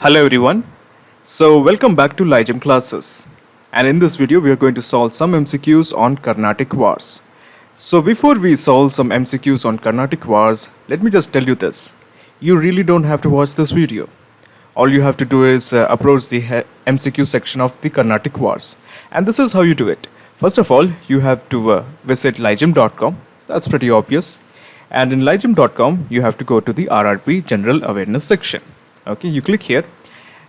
Hello everyone. So welcome back to Ligem classes. And in this video we are going to solve some MCQs on Carnatic Wars. So before we solve some MCQs on Carnatic Wars, let me just tell you this. You really don't have to watch this video. All you have to do is approach the MCQ section of the Carnatic Wars. And this is how you do it. First of all, you have to visit ligem.com. That's pretty obvious. And in ligem.com, you have to go to the RRB General Awareness section. Okay, you click here.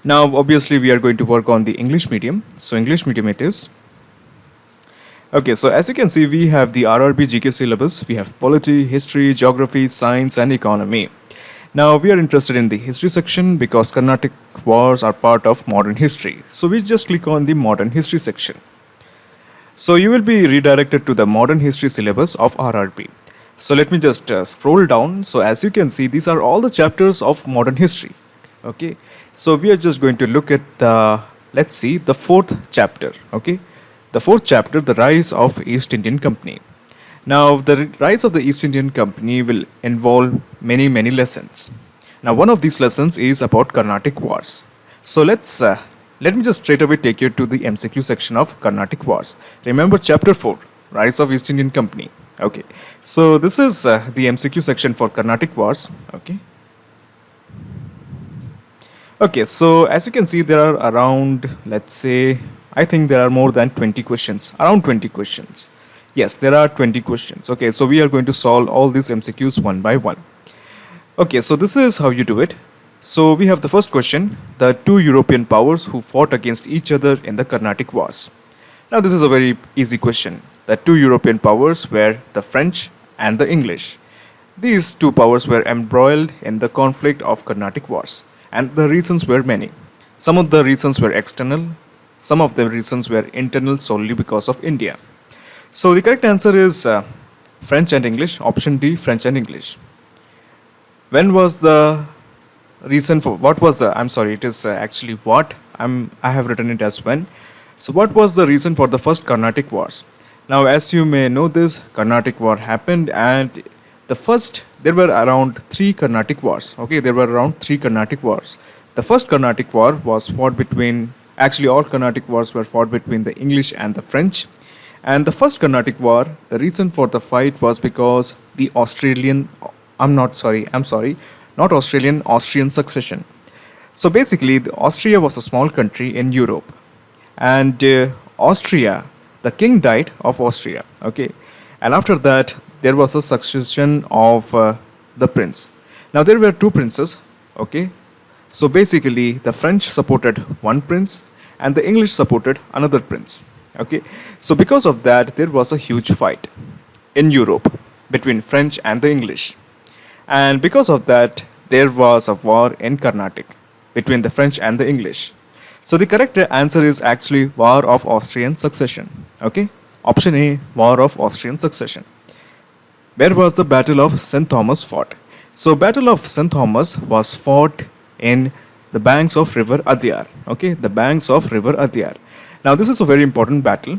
Now, obviously, we are going to work on the English medium. So, English medium it is. Okay, so as you can see, we have the RRB GK syllabus. We have polity, history, geography, science, and economy. Now, we are interested in the history section because Carnatic Wars are part of modern history. So, we just click on the modern history section. So, you will be redirected to the modern history syllabus of RRB. So, let me just scroll down. So, as you can see, these are all the chapters of modern history. Okay, so we are just going to look at let's see, the fourth chapter. Okay, the fourth chapter, the rise of East Indian Company. Now, the rise of the East Indian Company will involve many lessons. Now, one of these lessons is about Carnatic Wars. So let me just straight away take you to the MCQ section of Carnatic Wars. Remember chapter 4, rise of East Indian Company. Okay, so this is the MCQ section for Carnatic Wars. Okay, so as you can see, there are around, let's say, I think there are more than 20 questions, around 20 questions. Yes, there are 20 questions. Okay, so we are going to solve all these MCQs one by one. Okay, so this is how you do it. So we have the first question, the two European powers who fought against each other in the Carnatic Wars. Now, this is a very easy question. The two European powers were the French and the English. These two powers were embroiled in the conflict of Carnatic Wars. And the reasons were many. Some of the reasons were external, some of the reasons were internal solely because of India. So the correct answer is French and English, option D, French and English. When was the reason for, what was the, I'm sorry, it is actually what, I have written it as when. So what was the reason for the first Carnatic Wars? Now, as you may know this, Carnatic War happened and there were around 3 Carnatic Wars. Okay, there were around 3 Carnatic Wars. The first Carnatic War was fought between, actually all Carnatic Wars were fought between the English and the French. And the first Carnatic War, the reason for the fight was because the Austrian succession. So basically, Austria was a small country in Europe. And Austria, the king died of Austria. Okay, and after that, there was a succession of the prince. Now, there were 2 princes. Okay, so basically, the French supported one prince and the English supported another prince. Okay, so because of that, there was a huge fight in Europe between French and the English. And because of that, there was a war in Carnatic between the French and the English. So the correct answer is actually War of Austrian Succession. Okay, option A, War of Austrian Succession. Where was the Battle of St. Thomas fought? So, Battle of St. Thomas was fought in the banks of River Adyar. Okay, the banks of River Adyar. Now, this is a very important battle.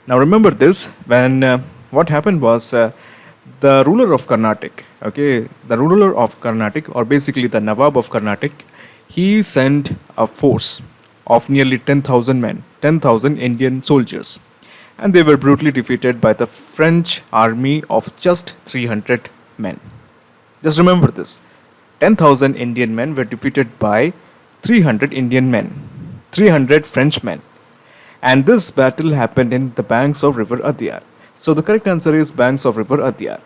Now, remember this, when what happened was the ruler of Carnatic, okay, the ruler of Carnatic, or basically the Nawab of Carnatic, he sent a force of nearly 10,000 men, 10,000 Indian soldiers. And they were brutally defeated by the French army of just 300 men. Just remember this, 10,000 Indian men were defeated by 300 Indian men, 300 French men. And this battle happened in the banks of River Adyar. So the correct answer is banks of River Adyar.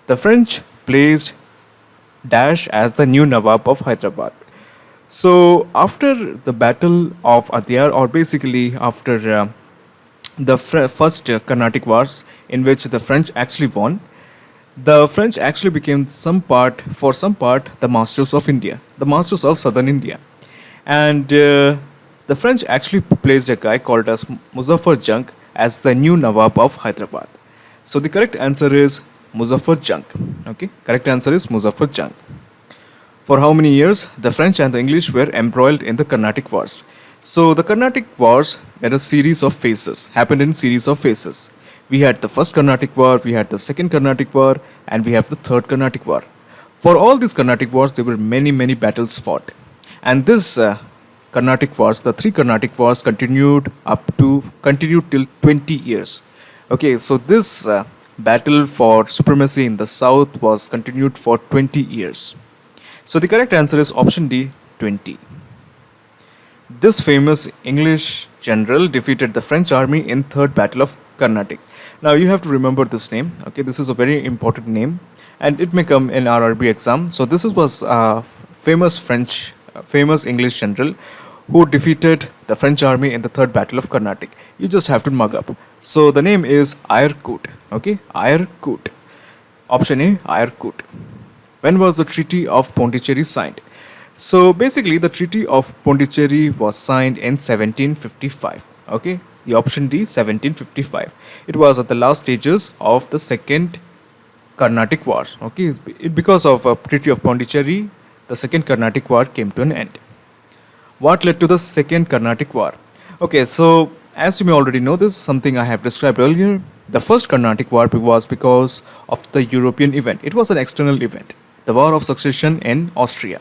The French placed Dash as the new Nawab of Hyderabad. So after the battle of Adyar, or basically after the first Carnatic Wars, in which the French actually won, the French actually became for some part, the masters of India, the masters of southern India. And the French actually placed a guy called as Muzaffar Jung as the new Nawab of Hyderabad. So the correct answer is Muzaffar Jung. Okay, correct answer is Muzaffar Jung. For how many years the French and the English were embroiled in the Carnatic Wars? So the Carnatic Wars had a series of phases, happened in series of phases. We had the first Carnatic War, we had the second Carnatic War, and we have the third Carnatic War. For all these Carnatic Wars, there were many battles fought. And this Carnatic Wars, the three Carnatic Wars, continued till 20 years. Okay, so this battle for supremacy in the south was continued for 20 years. So the correct answer is option D, 20. This famous English general defeated the French army in Third Battle of Carnatic. Now you have to remember this name. Okay, this is a very important name, and it may come in RRB exam. So this was famous English general who defeated the French army in the Third Battle of Carnatic. You just have to mug up. So the name is Aercourt. Okay, Aercourt. Option A, Aercourt. When was the Treaty of Pondicherry signed? So basically, the Treaty of Pondicherry was signed in 1755. Okay, the option D, 1755. It was at the last stages of the Second Carnatic War. Okay, because of a Treaty of Pondicherry, the Second Carnatic War came to an end. What led to the Second Carnatic War? Okay, so as you may already know, this is something I have described earlier. The First Carnatic War was because of the European event. It was an external event, the War of Succession in Austria.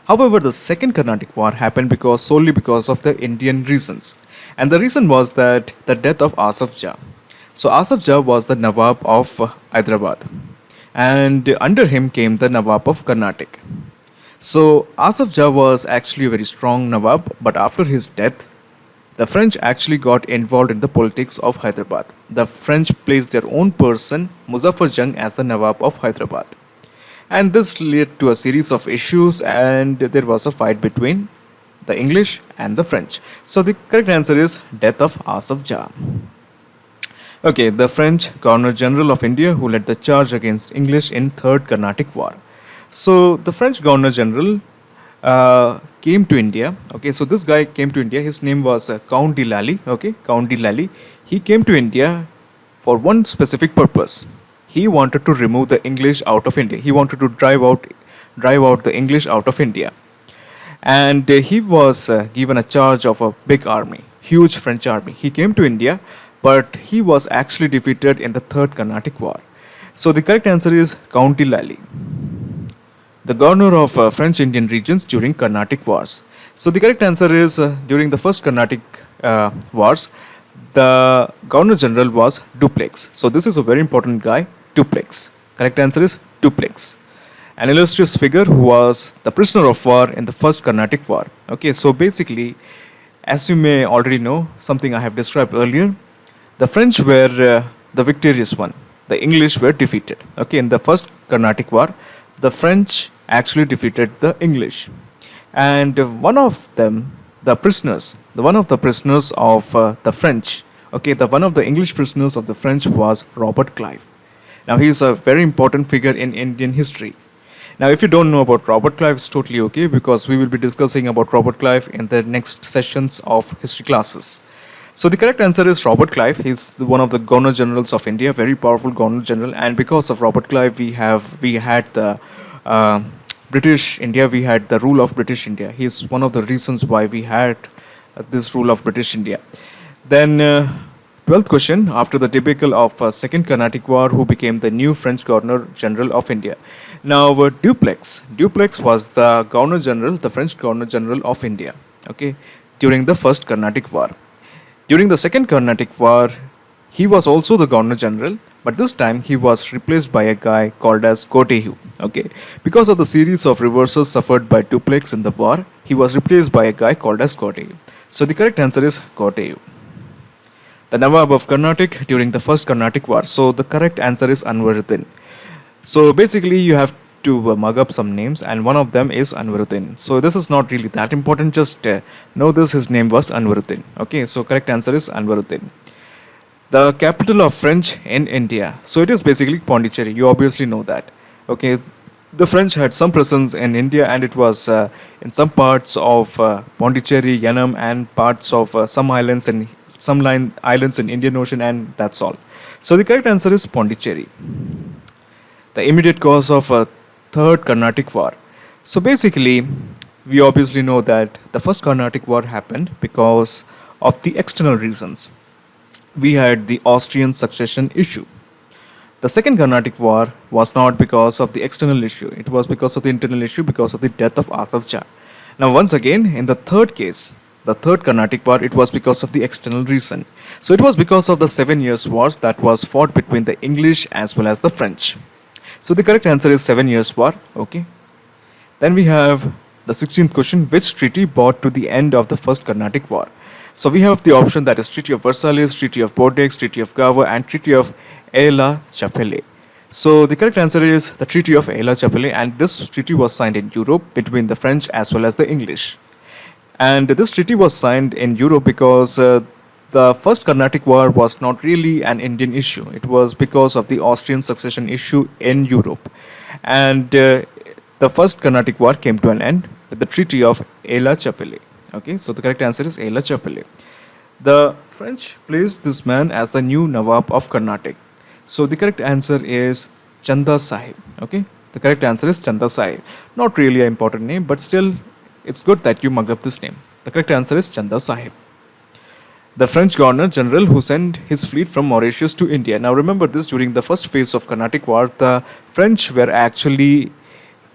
However, the Second Carnatic War happened solely because of the Indian reasons. And the reason was that the death of Asaf Jah. So Asaf Jah was the Nawab of Hyderabad. And under him came the Nawab of Carnatic. So Asaf Jah was actually a very strong Nawab, but after his death, the French actually got involved in the politics of Hyderabad. The French placed their own person, Muzaffar Jung, as the Nawab of Hyderabad. And this led to a series of issues, and there was a fight between the English and the French. So the correct answer is death of Asaf Jah. Okay, the French Governor General of India who led the charge against English in Third Carnatic War. So the French Governor General came to India. Okay, so this guy came to India. His name was Count de Lally. Okay, Count de Lally. He came to India for one specific purpose. He wanted to remove the English out of India. He wanted to drive out the English out of India. And he was given a charge of a big army, huge French army. He came to India, but he was actually defeated in the Third Carnatic War. So the correct answer is Count de Lally, the governor of French Indian regions during Carnatic Wars. So the correct answer is during the First Carnatic Wars, the Governor General was Dupleix. So this is a very important guy, Dupleix. Correct answer is Dupleix, an illustrious figure who was the prisoner of war in the First Carnatic War. Okay, so basically, as you may already know, something I have described earlier, the French were the victorious one. The English were defeated. Okay, in the First Carnatic War, the French actually defeated the English. And one of them, one of the prisoners of the French, okay, one of the English prisoners of the French was Robert Clive. Now, he is a very important figure in Indian history. Now, if you don't know about Robert Clive, it's totally okay, because we will be discussing about Robert Clive in the next sessions of history classes. So the correct answer is Robert Clive. He's one of the Governor Generals of India, very powerful Governor General. And because of Robert Clive, we had the British India. We had the rule of British India. He's one of the reasons why we had this rule of British India. Then 12th question, after the debacle of Second Carnatic War, who became the new French Governor General of India? Now, Dupleix was the Governor General, the French Governor General of India, okay, during the First Carnatic War. During the Second Carnatic War, he was also the Governor General, but this time he was replaced by a guy called as Cortehue, okay. Because of the series of reverses suffered by Dupleix in the war, he was replaced by a guy called as Cortehue. So the correct answer is Cortehue, the Nawab of Carnatic during the First Carnatic War. So the correct answer is Anwaruddin. So basically you have to mug up some names, and one of them is Anwaruddin. So this is not really that important, just know this, his name was Anwaruddin. Okay, so correct answer is Anwaruddin. The capital of French in India. So it is basically Pondicherry, you obviously know that. Okay, the French had some presence in India, and it was in some parts of Pondicherry, Yanam, and parts of some islands in Indian Ocean, and that's all. So the correct answer is Pondicherry, the immediate cause of Third Carnatic War. So basically, we obviously know that the First Carnatic War happened because of the external reasons. We had the Austrian succession issue. The Second Carnatic War was not because of the external issue. It was because of the internal issue, because of the death of Asaf Jah. Now, once again, in the third case, the third Carnatic War, it was because of the external reason. So, it was because of the 7 Years' Wars that was fought between the English as well as the French. So, the correct answer is 7 Years' War. Okay. Then we have the 16th question: which treaty brought to the end of the First Carnatic War? So, we have the option that is Treaty of Versailles, Treaty of Bordeaux, Treaty of Gavre, and Treaty of Aix-la-Chapelle. So the correct answer is the Treaty of Aix-la-Chapelle, and this treaty was signed in Europe between the French as well as the English. And this treaty was signed in Europe because the First Carnatic War was not really an Indian issue. It was because of the Austrian succession issue in Europe. And the First Carnatic War came to an end with the Treaty of Aix-la-Chapelle. Okay, so the correct answer is Aix-la-Chapelle. The French placed this man as the new Nawab of Carnatic. So the correct answer is Chanda Sahib. Okay, the correct answer is Chanda Sahib. Not really an important name, but still, it's good that you mug up this name. The correct answer is Chanda Sahib. The French Governor General who sent his fleet from Mauritius to India. Now remember this: during the first phase of Carnatic War, the French were actually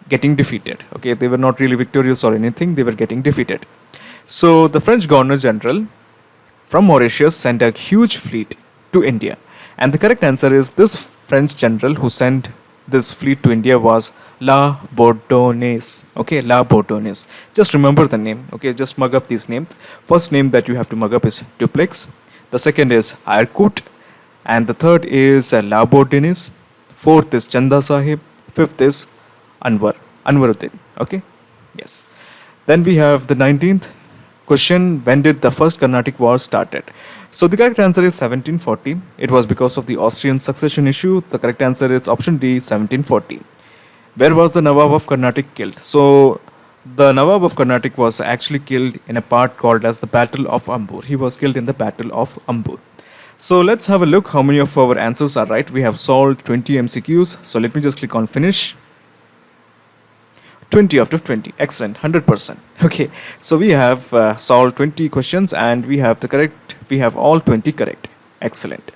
getting defeated. Okay, they were not really victorious or anything; they were getting defeated. So the French Governor General from Mauritius sent a huge fleet to India. And the correct answer is this French general who sent this fleet to India was La Bourdonnais. Okay, La Bourdonnais. Just remember the name. Okay, just mug up these names. First name that you have to mug up is Dupleix. The second is Airkut. And the third is La Bourdonnais. Fourth is Chanda Sahib. Fifth is Anwaruddin. Okay, yes. Then we have the 19th question: when did the first Carnatic War started? So the correct answer is 1740. It was because of the Austrian succession issue. The correct answer is option D, 1740. Where was the Nawab of Carnatic killed? So the Nawab of Carnatic was actually killed in a part called as the Battle of Ambur. He was killed in the Battle of Ambur. So let's have a look how many of our answers are right. We have solved 20 MCQs. So let me just click on finish. 20 out of 20. Excellent. 100%. Okay. So we have solved 20 questions and we have all 20 correct. Excellent.